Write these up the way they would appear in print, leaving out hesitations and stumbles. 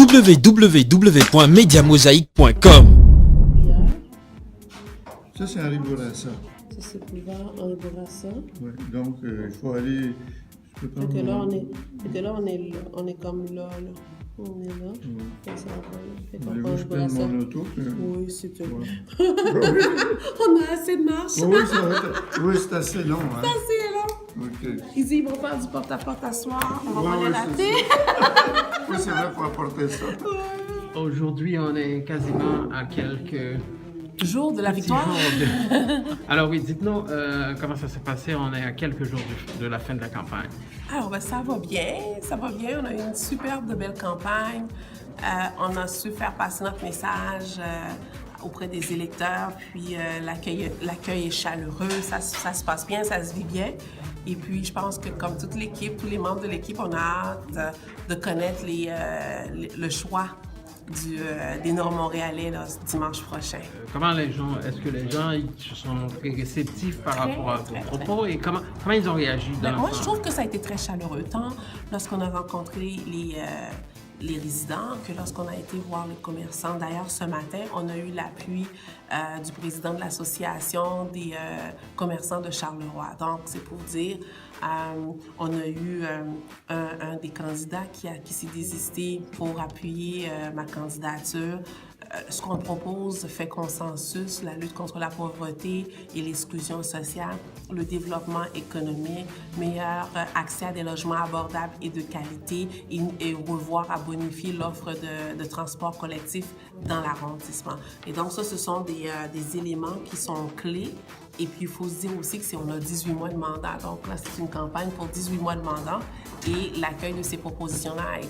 www.mediamosaïque.com. Ça, c'est Henri Bourassa. Ça, c'est boulevard Henri Bourassa. Ouais, donc, il faut aller... Fait que là, on est comme là. On est là. Fait que ça va là. Fait qu'on Voulez-vous que je prenne mon auto? Oui, c'est tout. Ouais. On a assez de marche. Oui, c'est assez long. Hein? C'est assez long. OK. Ils disent, ils vont faire du porte-à-porte à soir. On va Ouais, prendre ouais, la c'est thé. Oui, c'est vrai, il faut apporter ça. Aujourd'hui, on est quasiment à quelques Jour de la victoire. Alors oui, dites-nous comment ça s'est passé. On est à quelques jours de la fin de la campagne. Alors, ben, ça va bien. On a eu une superbe belle campagne. On a su faire passer notre message auprès des électeurs. Puis l'accueil est chaleureux. Ça se passe bien, ça se vit bien. Et puis, je pense que comme toute l'équipe, tous les membres de l'équipe, on a hâte de connaître le choix des Nord-Montréalais là, dimanche prochain. Comment est-ce que les gens ils se sont montrés réceptifs par rapport à vos propos et comment ils ont réagi dans Moi, je trouve que ça a été très chaleureux, tant lorsqu'on a rencontré les résidents que lorsqu'on a été voir les commerçants. D'ailleurs, ce matin, on a eu l'appui du président de l'association des commerçants de Charleroi. Donc, c'est pour dire, on a eu un des candidats qui s'est désisté pour appuyer ma candidature. Ce qu'on propose fait consensus, la lutte contre la pauvreté et l'exclusion sociale, le développement économique, meilleur accès à des logements abordables et de qualité et revoir à bonifier l'offre de transport collectif dans l'arrondissement. Et donc ça, ce sont des éléments qui sont clés. Et puis, il faut se dire aussi qu'on a 18 mois de mandat. Donc là, c'est une campagne pour 18 mois de mandat. Et l'accueil de ces propositions-là a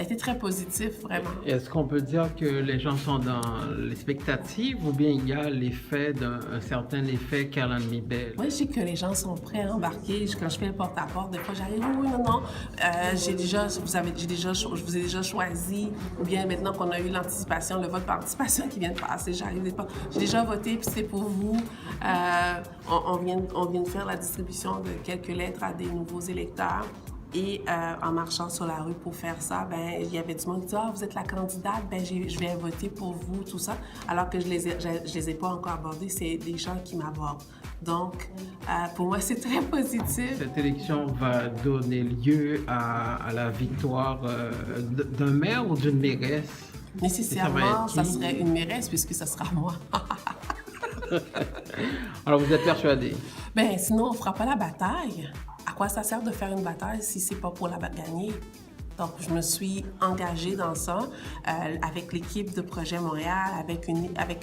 été très positif, vraiment. Est-ce qu'on peut dire que les gens sont dans l'expectative ou bien il y a l'effet un certain effet Caroline Mibel? Moi, je sais que les gens sont prêts à embarquer. Quand je fais le porte-à-porte, des fois, j'arrive, oui, non, je vous ai déjà choisi. Ou bien maintenant qu'on a eu l'anticipation, le vote par anticipation qui vient de passer, j'arrive des fois, j'ai déjà voté, puis c'est pour vous. On vient de faire la distribution de quelques lettres à des nouveaux électeurs. Et en marchant sur la rue pour faire ça, il y avait du monde qui disait « Ah, vous êtes la candidate, je vais voter pour vous, tout ça. » Alors que je les ai pas encore abordés, c'est des gens qui m'abordent. Donc, pour moi, c'est très positif. Cette élection va donner lieu à la victoire d'un maire ou d'une mairesse? Nécessairement, ça serait une mairesse puisque ça sera moi. Alors, vous êtes persuadé? Sinon, on ne fera pas la bataille. À quoi ça sert de faire une bataille si c'est pas pour la gagner? Donc, je me suis engagée dans ça avec l'équipe de Projet Montréal, avec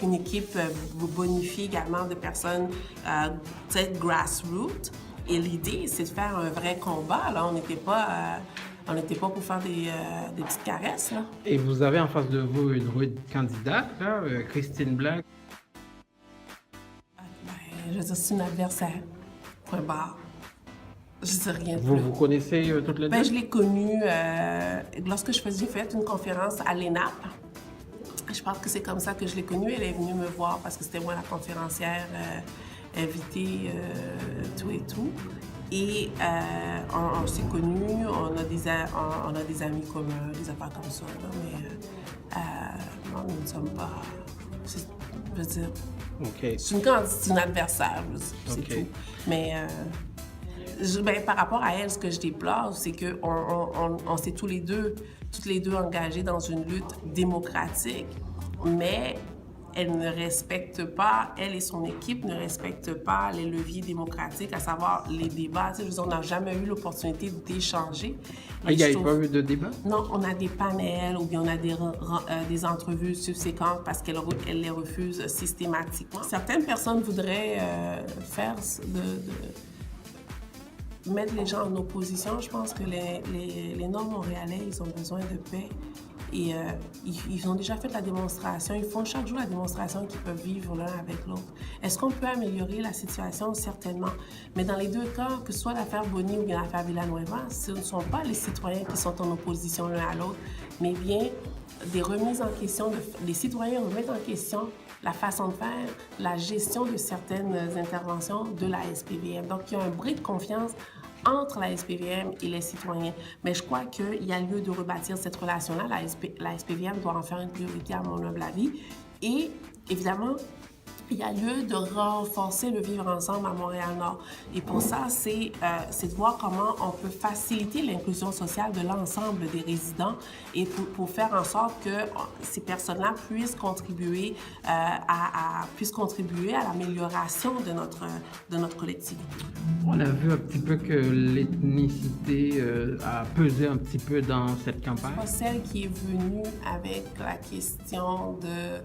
une équipe bonifiée également de personnes grassroots. Et l'idée, c'est de faire un vrai combat. Là, on n'était pas pour faire des petites caresses. Là. Et vous avez en face de vous une rude candidate, là, Christine Black. Je veux dire, c'est une adversaire. Point barre. Je sais rien de plus. Vous connaissez toutes les deux? Je l'ai connue lorsque j'ai fait une conférence à l'ENAP. Je pense que c'est comme ça que je l'ai connue. Elle est venue me voir parce que c'était moi la conférencière invitée, tout et tout. Et on s'est connus, on a des amis communs, des affaires comme ça. Là, mais non, nous ne sommes pas... Je veux dire... Okay. C'est une adversaire, c'est tout. Mais... par rapport à elle, ce que je déplore, c'est qu'on s'est toutes les deux engagés dans une lutte démocratique, mais elle ne respecte pas, elle et son équipe ne respectent pas les leviers démocratiques, à savoir les débats. On n'a jamais eu l'opportunité d'échanger. Il n'y a pas eu de débat? Non, on a des panels ou bien on a des entrevues subséquentes parce qu'elle les refuse systématiquement. Certaines personnes voudraient mettre les gens en opposition. Je pense que les Nord-Montréalais, ils ont besoin de paix. Et ils ont déjà fait la démonstration. Ils font chaque jour la démonstration qu'ils peuvent vivre l'un avec l'autre. Est-ce qu'on peut améliorer la situation? Certainement. Mais dans les deux cas, que ce soit l'affaire Boni ou bien l'affaire Villanueva, ce ne sont pas les citoyens qui sont en opposition l'un à l'autre, mais bien des remises en question. Les citoyens remettent en question la façon de faire, la gestion de certaines interventions de la SPVM. Donc, il y a un bris de confiance entre la SPVM et les citoyens. Mais je crois qu'il y a lieu de rebâtir cette relation-là. La SPVM doit en faire une priorité à mon humble avis. Et évidemment, il y a lieu de renforcer le vivre ensemble à Montréal-Nord. Et pour ça, c'est de voir comment on peut faciliter l'inclusion sociale de l'ensemble des résidents et pour faire en sorte que ces personnes-là puissent contribuer à l'amélioration de notre collectivité. On a vu un petit peu que l'ethnicité a pesé un petit peu dans cette campagne. Pas celle qui est venue avec la question de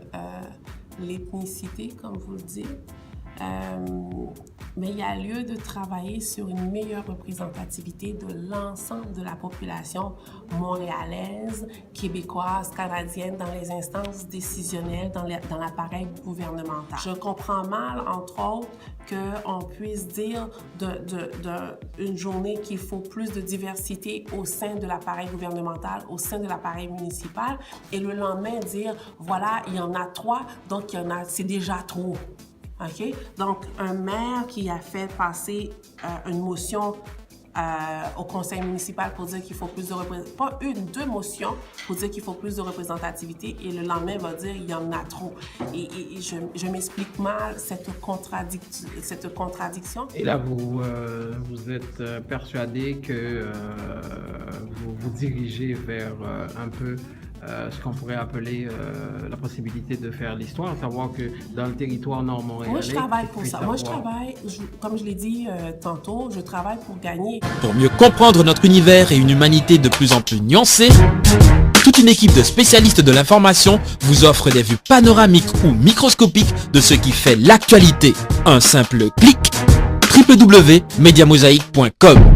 l'ethnicité, comme vous le dites. Mais il y a lieu de travailler sur une meilleure représentativité de l'ensemble de la population montréalaise, québécoise, canadienne dans les instances décisionnelles, dans l'appareil gouvernemental. Je comprends mal, entre autres, qu'on puisse dire d'une journée qu'il faut plus de diversité au sein de l'appareil gouvernemental, au sein de l'appareil municipal, et le lendemain dire, voilà, il y en a 3, donc c'est déjà trop. OK? Donc, un maire qui a fait passer une motion au conseil municipal pour dire qu'il faut plus de représentativité, pas deux motions pour dire qu'il faut plus de représentativité, et le lendemain va dire il y en a trop. Et je m'explique mal cette contradiction. Et là, vous êtes persuadé que vous dirigez vers un peu ce qu'on pourrait appeler la possibilité de faire l'histoire, savoir que dans le territoire nord-montréalais... Moi, je travaille pour ça. Moi, je travaille, comme je l'ai dit tantôt, je travaille pour gagner. Pour mieux comprendre notre univers et une humanité de plus en plus nuancée, toute une équipe de spécialistes de l'information vous offre des vues panoramiques ou microscopiques de ce qui fait l'actualité. Un simple clic, www.mediamosaïque.com.